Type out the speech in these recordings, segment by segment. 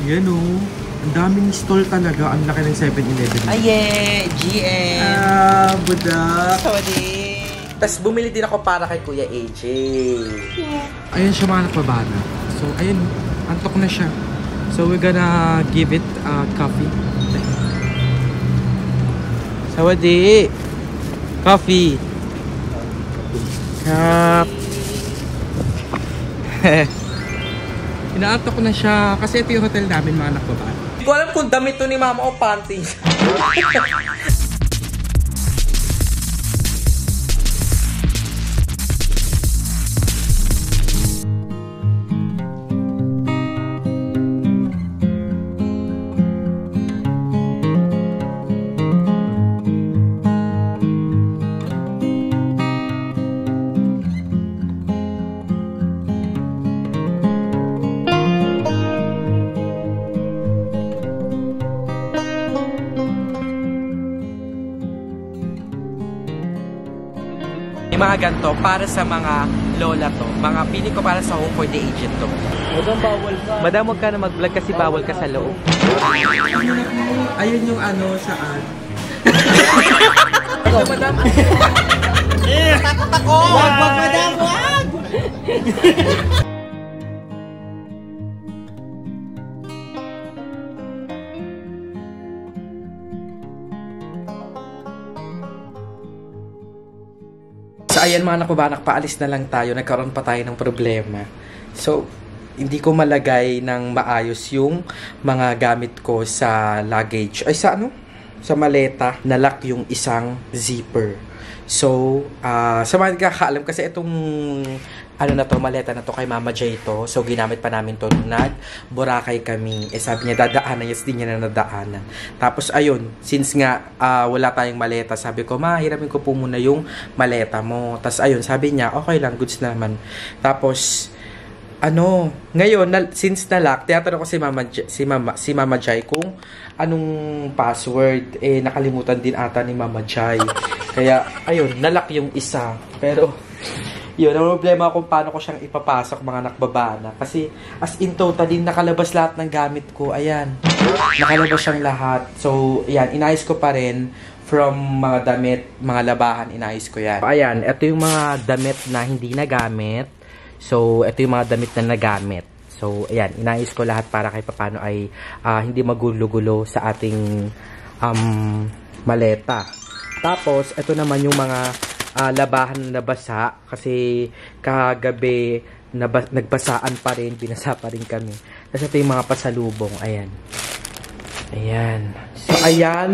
Yan o. Ang daming stall talaga. Ang laki ng 7-Eleven. Aye! GM! Budak. Sorry! Tapos bumili din ako para kay Kuya AJ. Yeah. Ayan siya mga nakabana. So, ayun. Antok na siya. So, we're gonna give it coffee. Sawadi! Coffee! Cup! Inaantok na siya. Kasi ito yung hotel namin mga nakabana. Hindi ko alam kung damit to ni Mama o panties. Yung mga ganito, para sa mga lola to. Mga pili ko para sa home for the aged to. Madam, bawal ka. Madam, huwag ka na mag-vlog kasi bawal ka sa loob. Ayun yung ano, saan? Madam, takot ako! Wag, madam, wag! So ayan mga nakubanak, paalis na lang tayo. Nagkaroon pa tayo ng problema. So, hindi ko malagay ng maayos yung mga gamit ko sa luggage. Ay, sa ano? Sa maleta. Nalock yung isang zipper. So, sa mga nagkakaalam, kasi itong ano na to, maleta na to kay Mama J to. So, ginamit pa namin to nung nag-Boracay kami. Eh, sabi niya, dadaanan. Yes, di niya na nadaanan. Tapos, ayun, since nga wala tayong maleta, sabi ko, ma, hiramin ko po muna yung maleta mo. Tapos, ayun, sabi niya, okay lang, goods naman. Tapos, ano, ngayon, since na-lock, tinatanong ko si Mama Jai kung anong password. Eh, nakalimutan din ata ni Mama Jai. Kaya, ayun, na-lock yung isa. Pero, yun, ang problema kung paano ko siyang ipapasok mga nakbabana. Kasi, as in totally, nakalabas lahat ng gamit ko. Ayan, nakalabas siyang lahat. So, ayan, inayos ko pa rin from mga damit, mga labahan, inayos ko yan. So, ayan, ito yung mga damit na hindi nagamit. So, ito yung mga damit na nagamit. So, ayan, inayos ko lahat para kahit paano ay hindi magulo-gulo sa ating maleta. Tapos, ito naman yung mga labahan na nabasa. Kasi, kagabi, nagbasaan pa rin, binasa pa rin kami. Tapos, ito yung mga pasalubong. Ayan. Ayan. So, ayan.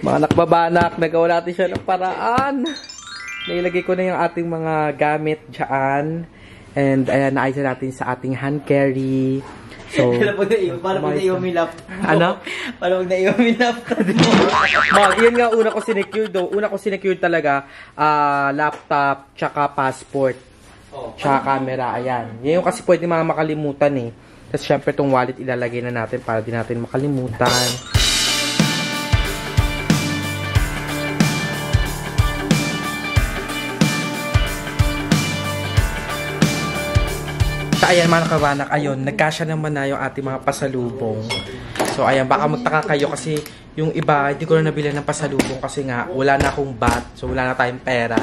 Mga nakbabanak, nagawa natin siya ng paraan. Nailagay ko na yung ating mga gamit dyan. And ayan, naayos natin sa ating hand carry. So, parang pag naiwan mo yung laptop. Ano? Parang pag naiwan mo yung laptop. Yun nga, una ko sinecure do. Una ko sinecure talaga, laptop, tsaka passport, tsaka camera. Ayan. Yan yung kasi pwede mga makalimutan eh. Tapos syempre itong wallet ilalagay na natin para di natin makalimutan. Ayan mga nakabanak, ayun, nagkasya naman na yung ating mga pasalubong. So ayan, baka magtaka kayo kasi yung iba, hindi ko na nabili ng pasalubong kasi nga, wala na akong bat, so wala na tayong pera.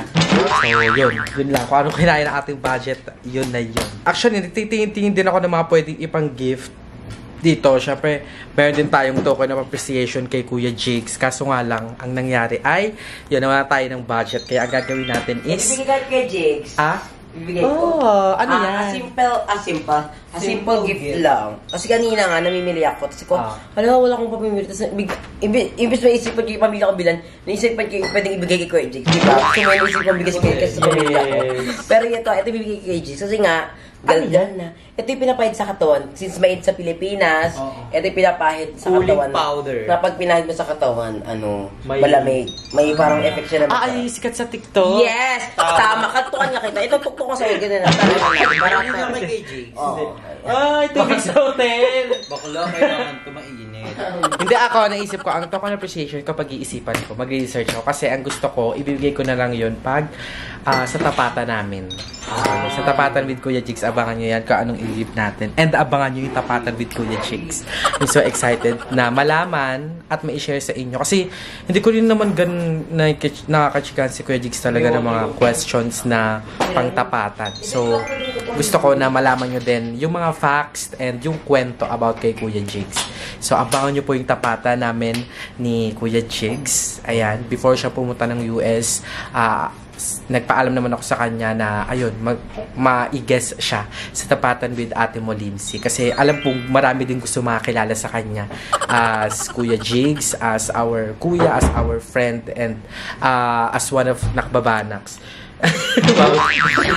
So yun lang, kung anong kinaya ng ating budget, yun na yun. Actually, nagtitingin-tingin din ako ng mga pwedeng ipang gift dito. Syempre, meron din tayong token of appreciation kay Kuya Jigs. Kaso nga lang, ang nangyari ay, yun, nawala tayo ng budget. Kaya ang gagawin natin is... Ibigay kay Jigs. Bibigay ko. Ano yan? A simple gift lang. Kasi kanina nga, namimili ako. Tapos ko, wala akong papimili. Tapos, imbis na isipan ko yung pamilya ko bilan, naisipan ko yung pwedeng ibigay kay Kuya Jigs. Diba? So, may naisipan bigay kasi sa pamilya ko. Pero ito bibigay kay Jigs. Kasi nga, galgal na. Ito yung pinapahid sa katawan. Since made sa Pilipinas, ito yung pinapahid sa katawan. Cooling powder. Kapag pinahid mo sa katawan, malamig. May parang effect siya naman. Ay, sikat sa TikTok. Yes! Tama, katukan nga kita. Ito tuktok ko sa'yo, ganun lang. Parang kay KJ. Ay, tubig sa hotel! Bakla, kailangan ito mainit. Hindi ako, naisip ko, ang token appreciation ko pag-iisipan ko, mag-research ako. Kasi ang gusto ko, ibibigay ko na lang yun pag sa tapatan namin. Sa tapatan with Kuya Jigs, abangan nyo yan kung anong i-give natin. And abangan nyo yung tapatan with Kuya Jigs. I'm so excited na malaman at ma-share sa inyo. Kasi hindi ko rin naman nakakachikan si Kuya Jigs talaga ng mga questions na pangtapatan. So, gusto ko na malaman nyo din yung mga facts and yung kwento about kay Kuya Jigs. So, abangan nyo po yung tapatan namin ni Kuya Jigs. Ayan, before siya pumunta ng US, nagpaalam naman ako sa kanya na, ayun, ma-i-guess siya sa tapatan with Ate Mo Lindsay. Kasi alam pong marami din gusto makakilala sa kanya as Kuya Jigs, as our kuya, as our friend, and as one of Nakbabanaks.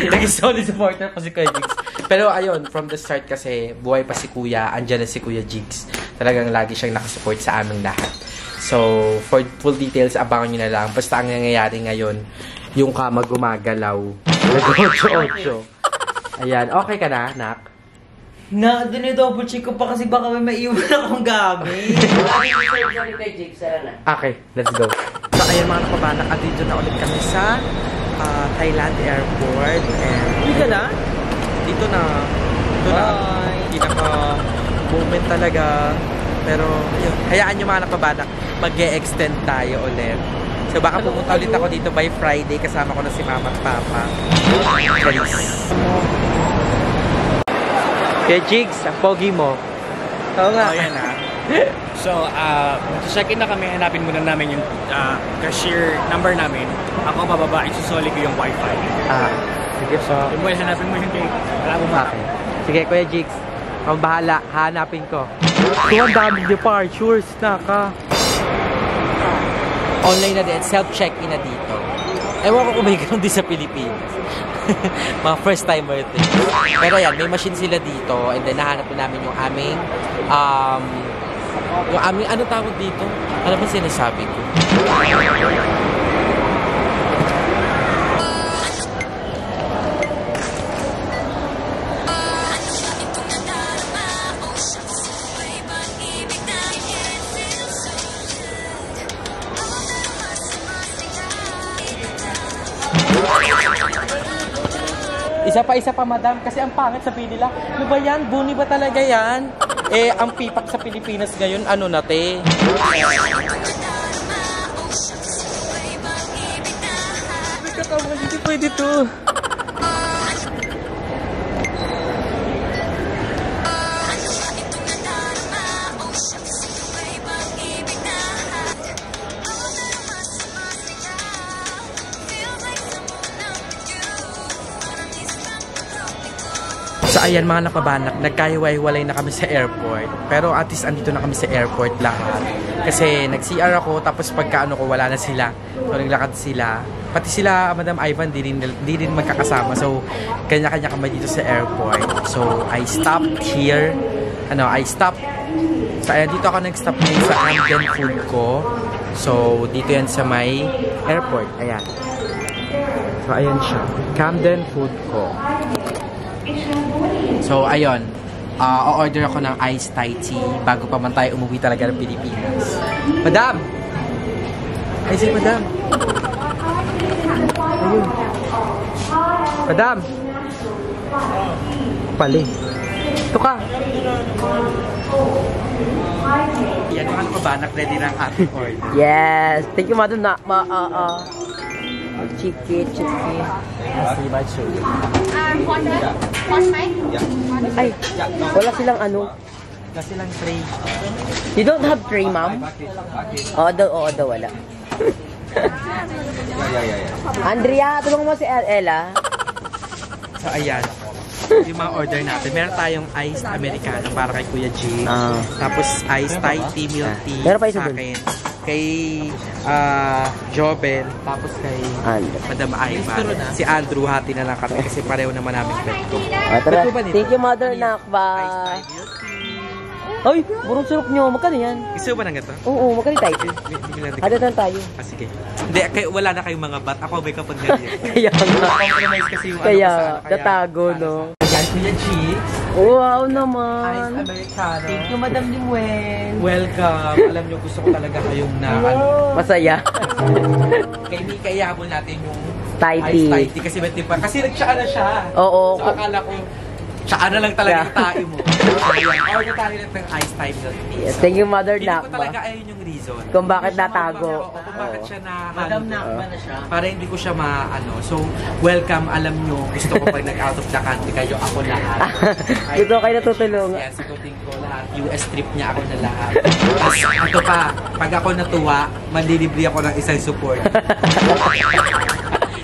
Naging solid supporter po si Kuya Jigs. Pero ayun, from the start kasi, buhay pa si Kuya, andyan na si Kuya Jigs. Talagang lagi siyang nakasupport sa aming lahat. So, for full details, abangan nyo na lang. Basta ang nangyayari ngayon, yung kama gumagalaw. Nag-8-8. Ayan, okay ka na, Nak? Dinidouble check ko pa kasi baka may maiwan akong gamit. Sorry kay Jake, sara na. Okay, let's go. So, ayan mga nakabanak, at dito na ulit kami sa Thailand Airport. And Hindi ka na? dito na. Pinaka-moment talaga. Pero, yun, hayaan nyo mga nakabanak, mag-e-extend tayo ulit. So, baka pumunta ulit ako dito by Friday. Kasama ko na si Mama at Papa. Please. Kaya Jigs, ang pogi mo. Oo nga. Oh, yan ha. So, check-in na kami. Hanapin muna namin yung cashier number namin. Ako bababa, isusoli ko yung wifi. Sige po. Well, hanapin mo yung cake. Wala mo ba? Okay. Sige, Kuya Jigs. Ang bahala. Hanapin ko. So, ang daming departures na ka. Online na din. Self-check-in na dito. Ewan ko kung may ganun din sa Pilipinas. Mga first-timer things. Pero yan, may machine sila dito. And then, nahanap namin yung aming ano tawag dito? Ano ba sinasabi ko? Isa pa, madam. Kasi ang pangit sa nila. Ano ba yan? Buni ba talaga yan? Eh, ang pipak sa Pilipinas ngayon, ano na, te? Hindi pwede to. So ayan mga napabanak, nagkahiwa-hiwalay na kami sa airport. Pero at least andito na kami sa airport lahat. Kasi nag-CR ako, tapos pagkaano ko wala na sila. So naglakad sila. Pati sila, Madam Ivan, di rin magkakasama. So kanya-kanya kami dito sa airport. So I stopped here. So ayan, dito ako nag-stop ngayon sa Camden Food Co. So dito yan sa may airport. Ayan. So ayan siya. Camden Food Co. So, ayun. O-order ako ng iced Thai tea bago pa man tayo umuwi talaga ng Pilipinas. Madam! Ay, si Madam. Ayun. Madam! Pali. Ito ka. Yan, mga kabanak, ready na ang ating order. Yes! Thank you, madam na. Chicken. Ay, wala silang ano. Wala silang tray. You don't have tray, ma'am? Oo daw, wala. Andrea, tulungan mo si Ella. So, ayan. Yung mga order natin. Meron tayong iced Americano para kay Kuya G. Tapos, iced Thai tea, milk tea. Meron pa isa sa dun? akin. Kay Jobel. Tapos kay Madam Ivan. Si Andrew, hati na lang kami kasi pareho naman namin bet ko. Tara. Thank you, mother, nakba. Iced Thai milk tea. Ay, burong surok nyo. Magkano yan? Gusto ba nang ito? Oo, magkano tayo? Ada na tayo. Sige. Hindi, wala na kayong mga bat. Ako may kapag ganyan. Kaya nga. Compromise kasi yung Kaya, tatago, no? Ayan, Kuya G. Wow naman. Ice Americano. Thank you, Madam Limwen. Welcome. Alam nyo, gusto ko talaga kayong na Masaya. kay Mika, ihabol natin yung Thai ice tea. Thai tea. Kasi ba't diba? Kasi nag-tsaa na siya. Oo. So akala ko, tsaa na lang talaga yung tae mo. Order tayo lang ng ice Thai milk tea. Yes, thank you, Mother Hindi ko Nakba. talaga ayun yung reason. Kung bakit Hindi siya natago. kung bakit siya na Madam Nakba na siya. para hindi ko siya maano. So, welcome. Alam nyo, gusto ko pag nag-out of the country kayo, ako lahat. Gusto ko kayo natutulungan. Yes, sagutin ko lahat. US trip niya ako na lahat. Tapos, ito pa, pag ako natuwa, manlilibre ako ng isang support.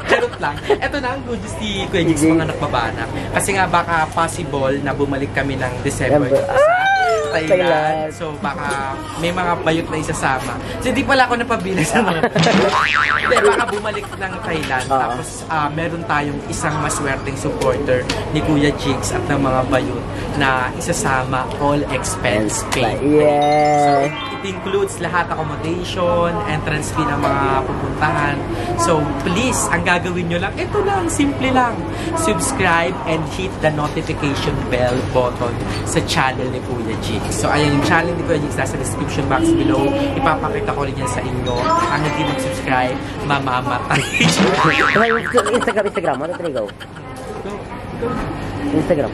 Charot lang. Ito na ang good news ni Kuya Jigs, mga nakbabanak. Kasi nga baka possible na bumalik kami ng December dito sa Thailand. So baka may mga bayot na isasama. So hindi pala ako napabilang sa mga hindi, baka bumalik ng Thailand. Tapos meron tayong isang maswerteng supporter ni Kuya Jigs at ng mga bayot na isasama all expense paid. So Yeah. it includes lahat accommodation, entrance fee ng mga pupuntahan. So please, ang gagawin nyo lang, ito lang, simple lang. Subscribe and hit the notification bell button sa channel ni Kuya Jigs. So ayan yung channel ni Kuya Jigs, nasa description box below. Ipapakita ko rin yan sa inyo. Ang hindi mag-subscribe, mamamatay. Instagram. Ano ito Instagram.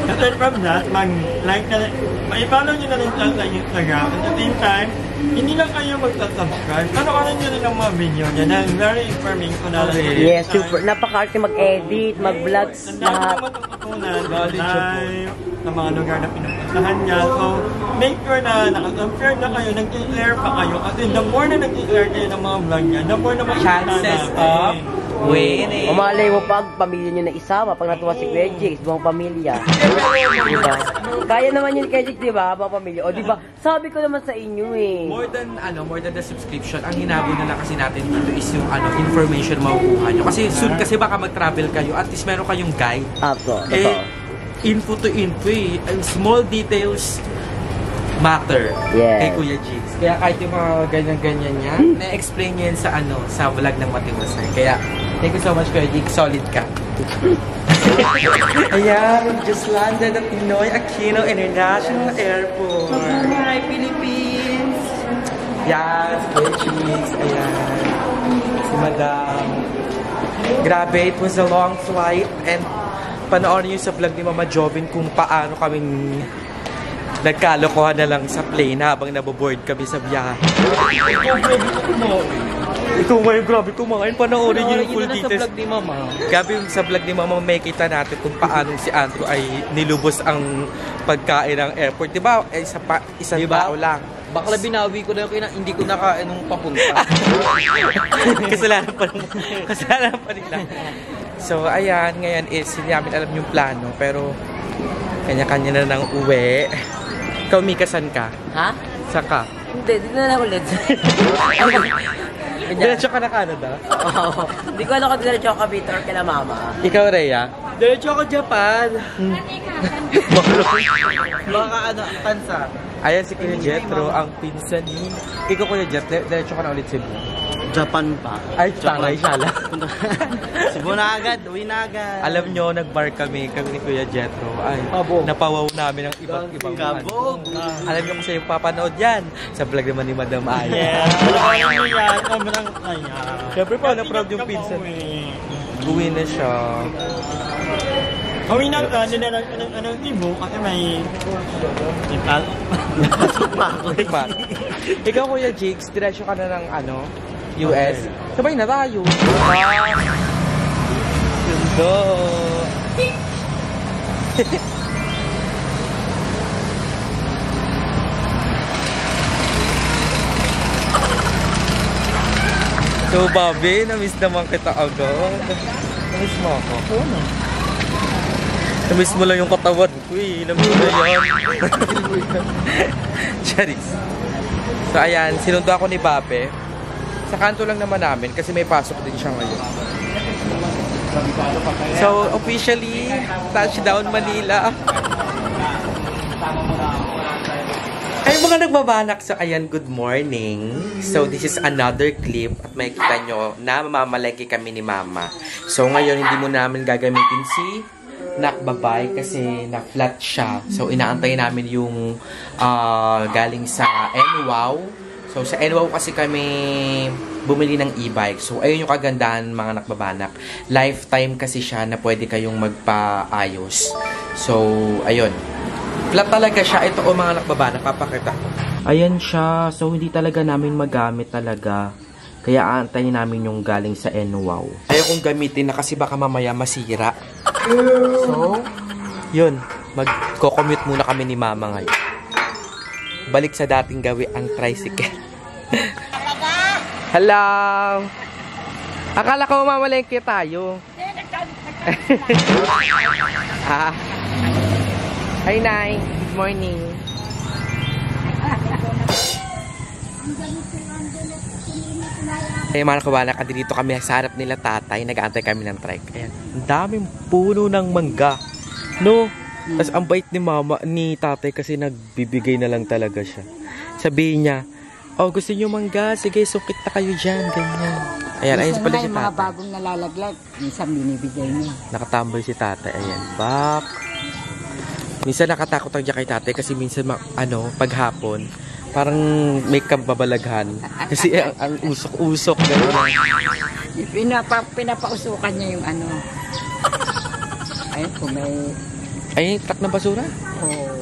Aside from that, mag-like na rin, ma-follow nyo na rin sa Instagram. At the same time, hindi lang kayo magsa-subscribe. Panoorin nyo rin ang mga video niya na very informational. Yes, super. Napaka-arte mag-edit, mag-vlogs, Ang dami lahat. na matututunan live sa mga lugar na pinupuntahan niya. So, make sure na naka-compare na kayo, nag-i-share pa kayo. Kasi the more na nag-i-share kayo ng mga vlog niya, the more na makikita Chances natin. of winning. Umalay mo pag pamilya nyo na isama, pag natuwa si Kuya Jigs, buong pamilya. Diba? Kaya naman yun Kuya Jigs, diba? Buong pamilya. O diba, sabi ko naman sa inyo eh. More than the subscription, ang hinabol na lang kasi natin dito is yung information makukuha nyo. Kasi soon kasi baka mag-travel kayo, at least meron kayong guide. Apo, Eh, info to info eh. Ang small details matter Yes. kay Kuya Jigs. Kaya kahit yung mga ganyan-ganyan niya, na-explain niya yun sa vlog ng Matiwasay. Kaya, thank you so much Kuya Jigs. Solid ka. Ayan, we just landed at Ninoy Aquino International Airport. Hi, Philippines! Yes, Kuya Jigs. Ayan. Si Madam. Grabe, it was a long flight and panoorin niyo sa vlog ni Mama Jovin kung paano kaming nagkalokohan na lang sa plane habang naboboard kami sa biyahe. Ito ngayon, grabe kumain. Panoorin niyo yung full details. Sa vlog ni Mama. Grabe yung sa vlog ni Mama, may kita natin kung paano si Andrew ay nilubos ang pagkain ng airport. Diba? Isang tao lang. Bakla binawi ko na yung hindi ko nakain nung papunta. Kasalanan pa nila. So, ayan, ngayon is hindi namin alam yung plano, pero kanya-kanya na nang uwi. Ikaw, Mika, saan ka? Ha? Saan ka? Hindi, dito na ulit. Diretso ka na Canada? Oo. Hindi ko alam kung diretso ako Cavite or kila mama. Ikaw, Rhea? Diretso ako Japan. Baka kansa. Ayan si Kuya Jetro, ang pinsan ni... Ikaw, Kuya Jet, diretso ka na ulit Cebu. Japan pa. Ay, taray siya lang. Cebu na agad, uwi na agad. Alam nyo, nag-bar kami ni Kuya Jetro. Ay, napawaw namin ng ibang Kabog. Alam nyo kung siya yung papanood yan sa vlog naman ni Madam Aya. Yes, alam niyo yan. Sobrang ayan. Siyempre pa, na-proud yung pinsan. Uwi na siya. Uwi na ka, dinala ko ng Cebu kasi may... Nepal. Pa. Ikaw, Kuya Jigs, diretso ka na ng US. Sabay na tayo. Sundo. So, Bobby, na-miss naman kita agad. Na-miss mo ako? Oo na. Na-miss mo lang yung katawan ko eh. Na-miss mo yan. Charis. So, ayan. Sinundo ako ni Babe. Sa kanto lang naman namin kasi may pasok din siya ngayon. So, officially, touchdown Manila. Ay, mga nagbabanak sa ayan, good morning. So, this is another clip at makikita nyo na mamamalengke kami ni Mama. So, ngayon, hindi mo namin gagamitin si nakbabay kasi na-flat siya. So, inaantay namin yung galing sa NWOW. So, sa NWOW kasi kami bumili ng e-bike. So, ayun yung kagandahan mga nakbabanak. Lifetime kasi siya na pwede kayong magpaayos. So, ayun. Flat talaga siya. Ito mga nakbabanak. Papakita ko. Ayan siya. So, hindi talaga namin magamit talaga. Kaya aantayin namin yung galing sa NWOW. Ayaw kong gamitin na kasi baka mamaya masira. So, yun. Magko-commute muna kami ni Mama ngayon. Balik sa dating gawi ang tricycle. Hello! Akala ko mamalengke tayo. Hi, Nay. Good morning. Mga kabanak, dito kami sa harap nila tatay, nag-aantay kami ng trike. Ayan, ang daming puno ng mangga. No? Tapos ang bait ni mama, ni tatay kasi nagbibigay na lang talaga siya. Sabihin niya, oh gusto niyo mangga, sige sukit na kayo dyan, ganyan. Ayan, ayun pala si tatay. Mga bagong nalalaglag, minsan binibigay niya. Nakatambay si tatay, ayan, back. Minsan nakatakot ang kay tatay kasi minsan, paghapon, parang may kababalaghan. Kasi ang usok-usok. Pinapausukan niya yung ano. Ayun, kung may... Ay, truck ng basura? Oo.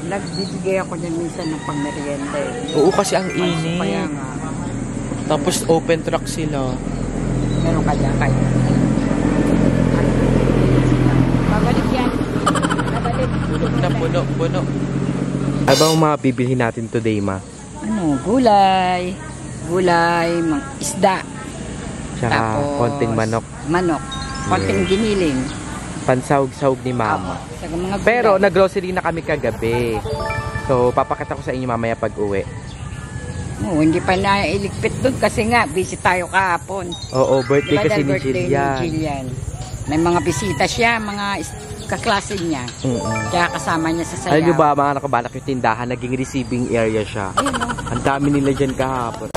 Nagbibigay ako niya minsan ng pangmerienda eh. Oo, kasi ang init. Kaya nga. Tapos open truck sila. Meron ka dyan kayo. Babalik yan. Babalik. Puno. Ano ba ang mga bibilhin natin today, Ma? Ano, gulay. Gulay, isda. Tsaka tapos, konting manok. Manok. Konting giniling. Pansahog-sahog ni Mama. Pero nag-grocery na kami kagabi. So, papakita ko sa inyo mamaya pag-uwi. Oo, hindi pa na iligpit doon kasi nga, busy tayo kahapon. Oo, birthday diba kasi ni birthday Jillian. May mga bisita siya, mga kaklase niya. Kaya kasama niya sa sayaw. Alam nyo ba, mga nakabanak yung tindahan, naging receiving area siya. Ang dami nila dyan kahapon.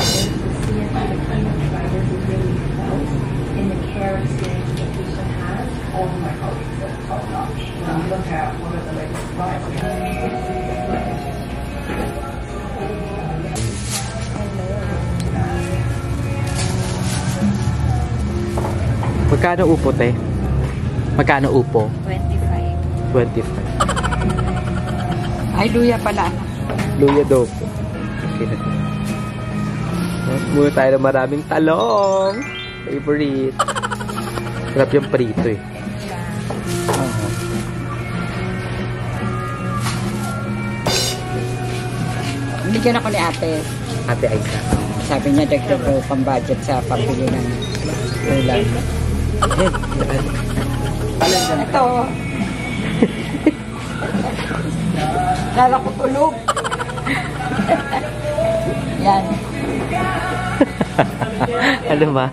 Magkano upo, te? Magkano upo? 25. 25. Ay, luya pala. Luya daw po. Okay na. Muna tayo ng maraming talong. Favorite. Sarap yung prito eh. Binigyan ako ni ate. Ate Aisa. Sabi niya, dagdag ko pang budget sa pambili ng ulam. Ito. Lala ko tulog. Yan. Ano ba?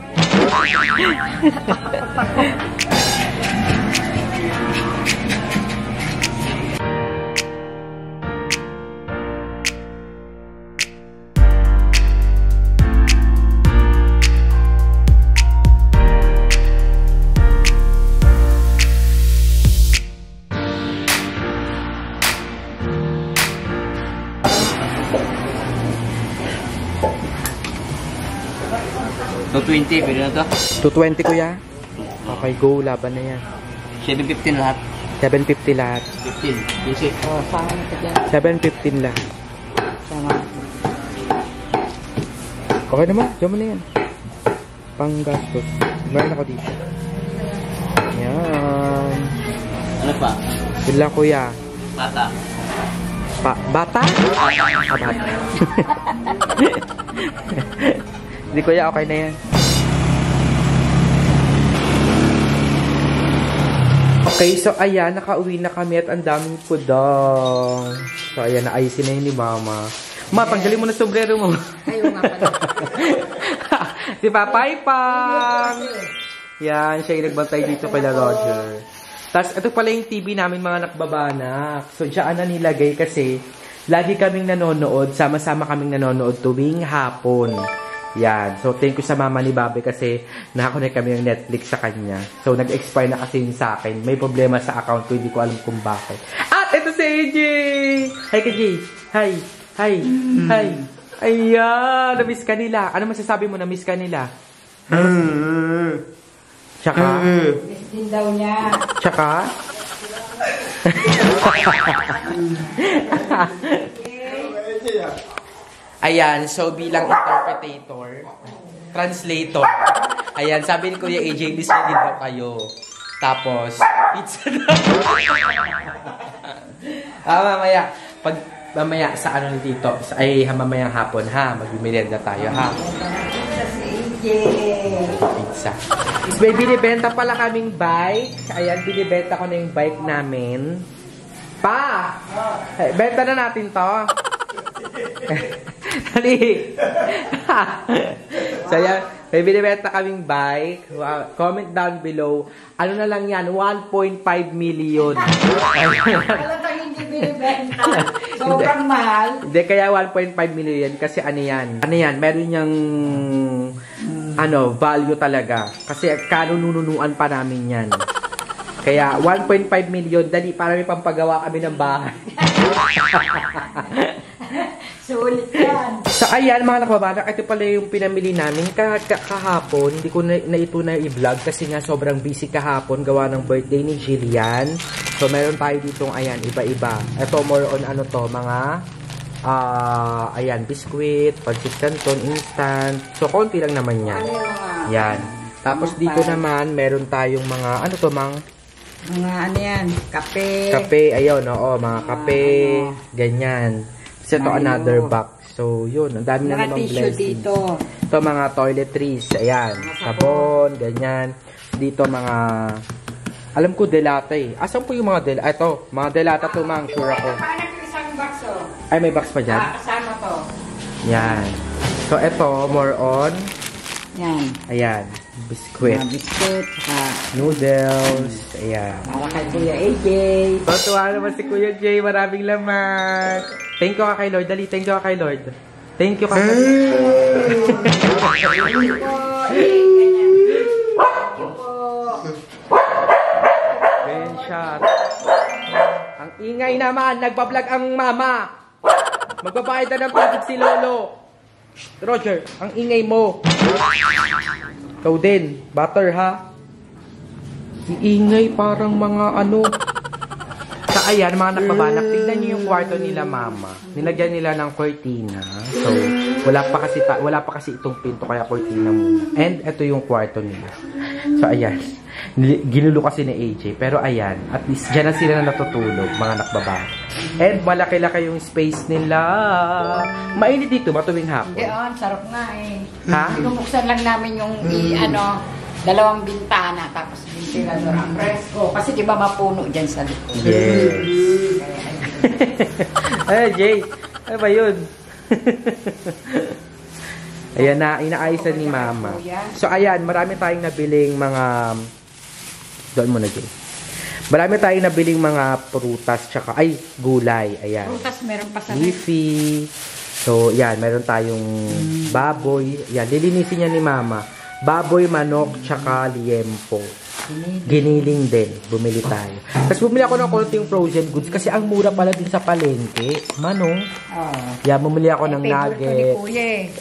No 20, pwede na to? 220 kuya. Okay, go. Laban na yan. 715 lahat. 750 lahat. 15. Easy. Oh, saan ka dyan? 715 lahat. Sama. Okay naman. Diyan mo na yan. Panggastos. Meron ako dito. Yan. Ano pa? Yun lang kuya. Bata. Bata? Bata. Hindi kuya, okay na yan. Okay, so ayan, nakauwi na kami at ang daming pudong. So ayan, naayusin na yun ni Mama. Ma, tanggalin mo na sombrero mo. Ayaw nga pala. Si Papay Pang! Yan, siya yung nagbantay dito kay Roger. Tapos, ito pala yung TV namin mga nakbabanak. So, dyan na nilagay kasi lagi kaming nanonood, sama-sama kaming nanonood tuwing hapon. Yan. So, thank you sa mama ni Bobby kasi nakakonect kami ng Netflix sa kanya. So, nag-expire na kasi yun sa akin. May problema sa account ko, hindi ko alam kung bakit. At ito si AJ! Hi, KJ! Hi! Hi! Hi! Ayan! Na-miss ka nila. Ano masasabi mo na-miss ka nila? Tsaka? Miss din daw niya. Tsaka? Ayan, so bilang translator, ayan, sabi ni Kuya AJ, miss na din daw kayo. Tapos, pizza daw. Mamaya sa ano dito, mamayang hapon ha, magmimerienda tayo ha. Pizza. May binibenta pala kaming bike. Ayan, binibenta ko na yung bike namin. Pa! Benta na natin to. Dali. So, ayan, may binibenta kaming bike. Comment down below. Ano na lang yan? 1.5 million. Talagang hindi binibenta. Sobrang mahal. Hindi, kaya 1.5 million kasi ano yan? Ano yan? Meron niyang value talaga. Kasi kanununuan pa namin yan. Kaya 1.5 million, dali para may pampagawa kami ng bahay. Sulit yan. So ayan mga nakababana, ito pala yung pinamili namin kahapon. Hindi ko na ito na i-vlog kasi nga sobrang busy kahapon gawa ng birthday ni Jillian. So meron tayo ditong ayan, iba-iba. Ito more on ano to, mga ayan, biscuit, pancit canton, instant. So konti lang naman yan. Yan. Tapos dito naman meron tayong mga ano to, mga ano yan, kape. Kape, ayun, oo, mga kape, ganyan. Kasi ito another box. So, yun, ang dami na namang blessings. Dito. Ito mga toiletries, ayan, sabon, ganyan. Dito mga, alam ko delata eh. Asan po yung mga delata? Ito, mga delata to, mang, sure ako. Isang box, oh. Ay, may box pa dyan? Kasama to. Yan. So, ito, more on. Yan. Ayan, biscuit. Biscuit, saka Noodles, ayan. para kay Kuya AJ. Tuwa naman si Kuya Jay, maraming laman. Thank you ka kay Lord. Dali, thank you ka kay Lord. Thank you ka kay Benshot. Ang ingay naman, nagbablog ang mama. Magbabayad na ng tubig si Lolo. Shh, Roger, ang ingay mo. Ikaw din, butter ha. Iingay parang mga ano. Sa ayan, mga nagbabalak, tignan niyo yung kwarto nila mama. Nilagyan nila ng cortina. So, wala pa kasi itong pinto kaya cortina muna. And ito yung kwarto nila. So ayan, ginulo kasi ni AJ. Pero ayan, at least dyan na sila na natutulog, mga nagbabalak. And malaki-laki yung space nila. Mainit dito, matuwing hapon. Hindi, sarap nga eh. Ha? Binubuksan lang namin yung dalawang bintana, tapos ventilador ang presko. Kasi di ba mapuno dyan sa likod? Yes. Ay, Jay. Ano ba yun? Ayan na, inaayisan ni mama. So, ayan, marami tayong nabiling mga... Doon muna, Jay. Marami tayong nabiling mga prutas, tsaka, gulay. Ayan. Prutas, meron pa sa leafy. So, yan, meron tayong baboy. Yan, lilinisin niya ni mama. Baboy, manok, tsaka liempo. Giniling din. Bumili tayo. Tapos bumili ako ng konting frozen goods kasi ang mura pala din sa palengke. Manong. Yan, bumili ako ng nugget.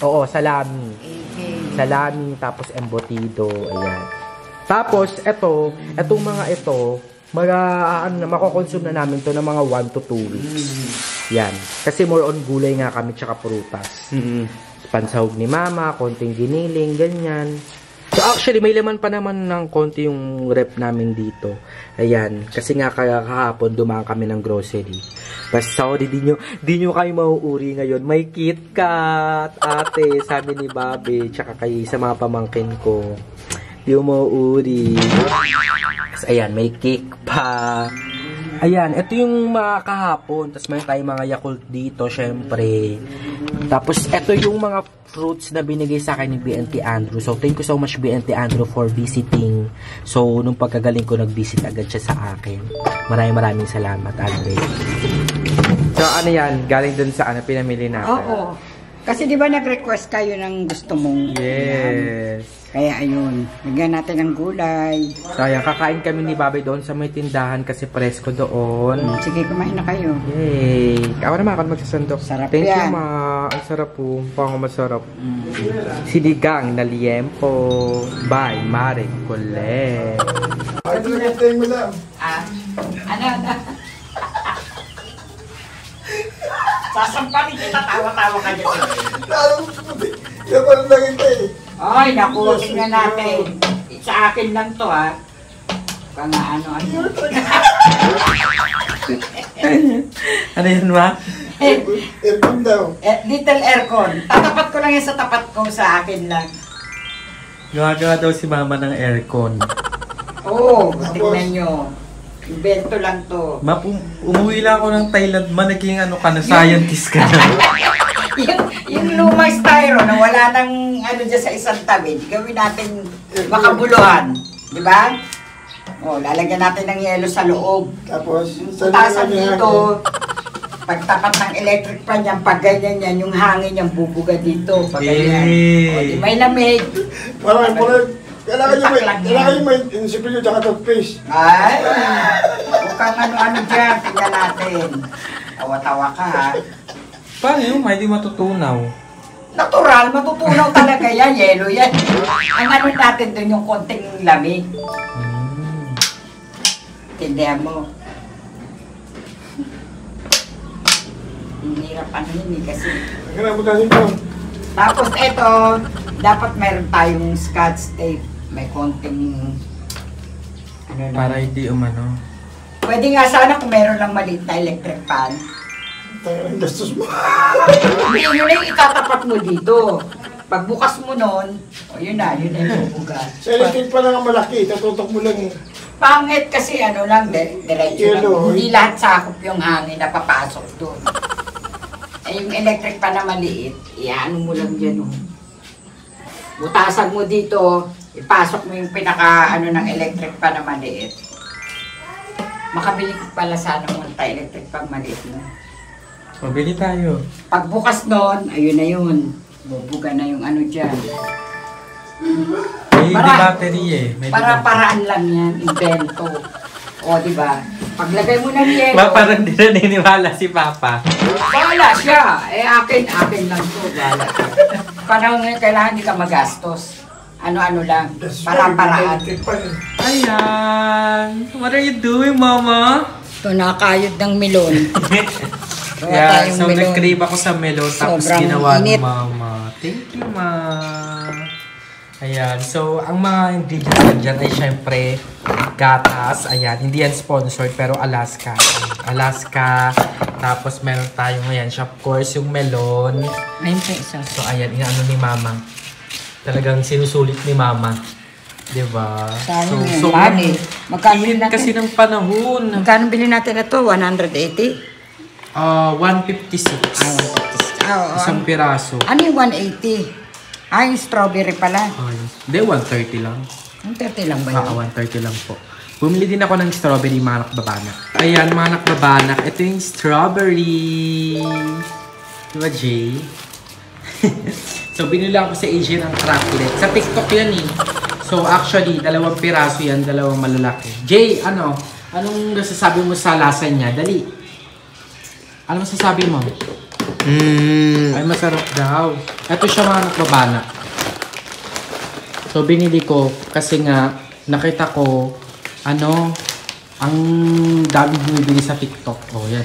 Oo, salami. Salami, tapos embutido. Ayan. Tapos, etong mga ito, makokonsume na namin to ng mga 1 to 2 weeks. Yan. Kasi more on gulay nga kami tsaka prutas. Pansahog ni mama, konting giniling, ganyan. So actually, may laman pa naman ng konti yung rep namin dito. Ayan. Kasi nga kahapon, dumaan kami ng grocery. Basta, di nyo kayo mauuri ngayon. May KitKat, ate, sabi ni Bobby, tsaka kayo sa mga pamangkin ko. Di mo mauuri. Ayan, may cake pa. Ayan, ito yung mga kahapon. Tapos may tayong mga Yakult dito, syempre. Tapos, ito yung mga fruits na binigay sa akin ni BNT Andrew. So, thank you so much, BNT Andrew, for visiting. So, nung pagkagaling ko, nag-visit agad siya sa akin. Maraming salamat, Andre. So, ano yan? Galing dun sa pinamili natin. Oo. Kasi di ba nag-request kayo ng gusto mong Yes. Kaya ayun, lagyan natin ng gulay. So, ayan, kakain kami ni Babay doon sa may tindahan kasi presko doon. Sige, kumain na kayo. Yay! Ako naman ako magsasandok. Sarap Thank yan. you, ma. Ang sarap po. Pang masarap. Sinigang na liempo by Mare Colette. Ano? Sasampalin kita, tawa-tawa ka dyan. Ay, naku, tingnan natin. Sa akin lang to, ha. Ano. Ano yun, ma? Aircon daw. Little aircon. Tatapat ko lang yan sa tapat ko, sa akin lang. Gumagawa daw si mama ng aircon. Oo, tingnan nyo. Invento lang to. Ma, umuwi lang ako ng Thailand, ma, naging ano ka na, scientist ka na. yung lumang styro na wala nang ano dyan sa isang tabi, gawin natin makabuluhan. Di ba? O, lalagyan natin ng yelo sa loob. Tapos, Putasan dito. Pagtapat ng electric fan yan, pag ganyan yan, yung hangin yung bubuga dito. Pag ganyan. O, di may lamig. Parang, kailangan nyo may insipilyo tsaka toothpaste. Ay, huwag kang ano-ano dyan. Tingnan natin. Tawa-tawa ka, ha? Paano yun, ma? Hindi matutunaw. Natural, matutunaw talaga yan. Yelo yan. Ang ano natin dun, yung konting lamig. Tindihan mo. Hirap ano yun eh, kasi... Tapos eto, dapat meron tayong scotch tape. May konting... Ano na. Para hindi umano. Pwede nga sana kung meron lang maliit na electric fan. Ang gastos mo. Hindi, yun na yung itatapat mo dito. Pagbukas mo nun, o yun na yung bubuga. Sa electric pa lang ang malaki, tatutok mo lang eh. Pangit kasi ano lang, diretso lang. Yelo. Hindi lahat sakop yung hangin na papasok doon. Eh yung electric pa na maliit, iano mo lang dyan. Butasan mo dito, ipasok mo yung pinaka ano ng electric pa na maliit. Makabili ko pala sana ng electric pag maliit mo. Mabili tayo. Pagbukas nun, ayun na yun. Bubuga na yung ano dyan. May battery eh. May Para-paraan lang yan, invento. O, di ba? Paglagay mo ng yelo. Parang di na naniniwala si Papa. Bahala siya. Eh, akin lang to. Bahala siya. Parang kailangan hindi ka magastos. Ano-ano lang. Para-paraan. Ayan. What are you doing, Mama? Ito, nakayod ng melon. Yeah, so nag-crave ako sa melon tapos Sobrang ginawa ni init. Mama. Thank you, Ma. Ayan, so ang mga ingredients dyan ay syempre gatas. Ayan, hindi yan sponsored pero Alaska. Alaska. Tapos meron tayo ngayon siya, of course, yung melon. Ayun po isa. So ayan, inaano ni Mama. Talagang sinusulit ni Mama. Diba? Sayang yun. So, Bali. Magkano init natin? kasi ng panahon. Magkano bilhin natin na to? 180? 156. Isang piraso. Ano yung 180? Yung strawberry pala. Hindi, 130 lang. 130 lang ba yun? 130 lang po. Bumili din ako ng strawberry, mga nakbabanak. Ayan, mga nakbabanak. Ito yung strawberry. Diba, Jay? So, binili ako sa Asia ng cracklet. Sa TikTok yan eh. So, actually, 2 piraso yan, 2 malalaki. Jay, ano? Anong nasasabi mo sa lasa niya? Dali. Ano masasabi mo? Ay, masarap daw. Ito siya, mga nakbabanak. So, binili ko kasi nga, nakita ko, ano, ang dami bumibili sa TikTok. Oh, yan.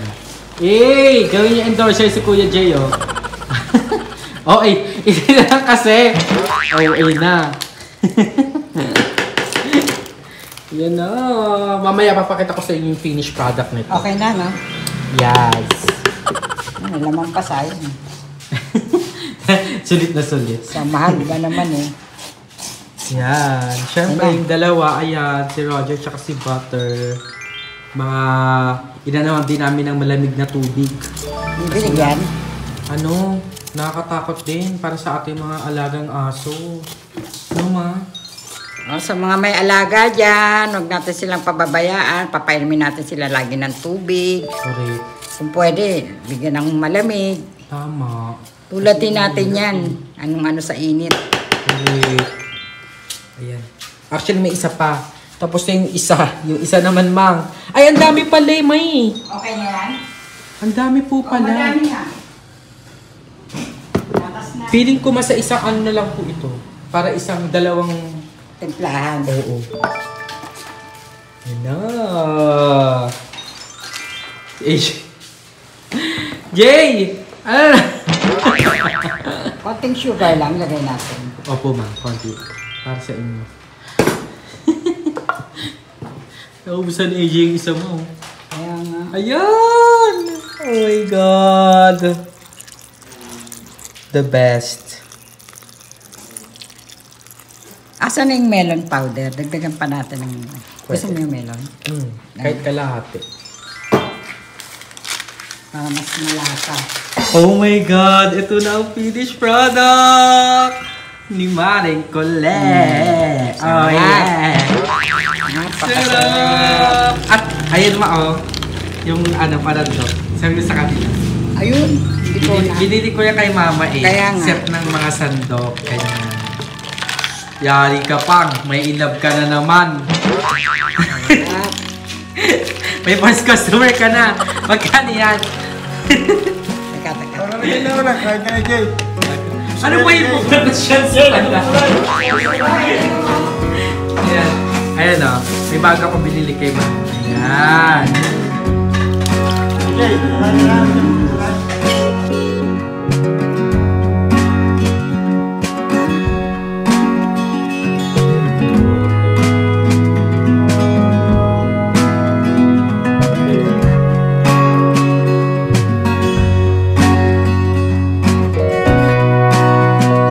Eh, gawin niya endorser si Kuya Jay, oh. Oh, ito na lang kasi. Oh, na. Yan na. Mamaya papakita ko sa inyo yung finished product nito. Okay na, no? Yes. Lamang pa sa'yo. Sulit na sulit. Sa mahal ba naman eh. Yan. Siyempre, yung dalawa, ayan, si Roger tsaka si Butter. Mga, inanawan din namin ng malamig na tubig. Bibili yan? Ano, nakakatakot din para sa ating mga alagang aso. Ano, ma? Sa mga may alaga dyan, huwag natin silang pababayaan. Papainumin natin sila lagi ng tubig. Correct. Kung pwede, bigyan ng malamig. Tama. Tulatin natin yan. Anong ano sa init. Wait. Ayan. Actually, may isa pa. Tapos na yung isa. Yung isa naman, Mang. Ay, ang dami pala, May. Okay na yan? Ang dami po pala. Madami na. Lakas na. Feeling ko masa isang ano na lang po ito. Para isang dalawang... Templahan. Oo. Yan na. Jay! Ano na? Konting sugar lang lagay natin. Opo, ma'am. Konti. Para sa inyo. Naubusan ni AJ yung isa mo. Kaya nga. Ayan! Oh my God! The best. Asan na yung melon powder? Dagdagan pa natin ng... Gusto mo yung melon? Kahit kalahati. Para mas malasa. Oh my God! Ito na ang finished product! Ni Maring Colette! Oh yeah! Sarap! At ayun oh. Yung ano parang to. Sabi ko sa kanila. Ayun. Hindi ko na. Binili ko yan kay mama eh. Kaya nga. Set ng mga sandok. Ganyan. Yari ka pang. May inlove ka na naman. May first customer ka na. Magkano yan? Teka. Ano ba yung production sa kanya? Ayan. Ayan o. May bago akong binili kay mama. Ayan. Okay,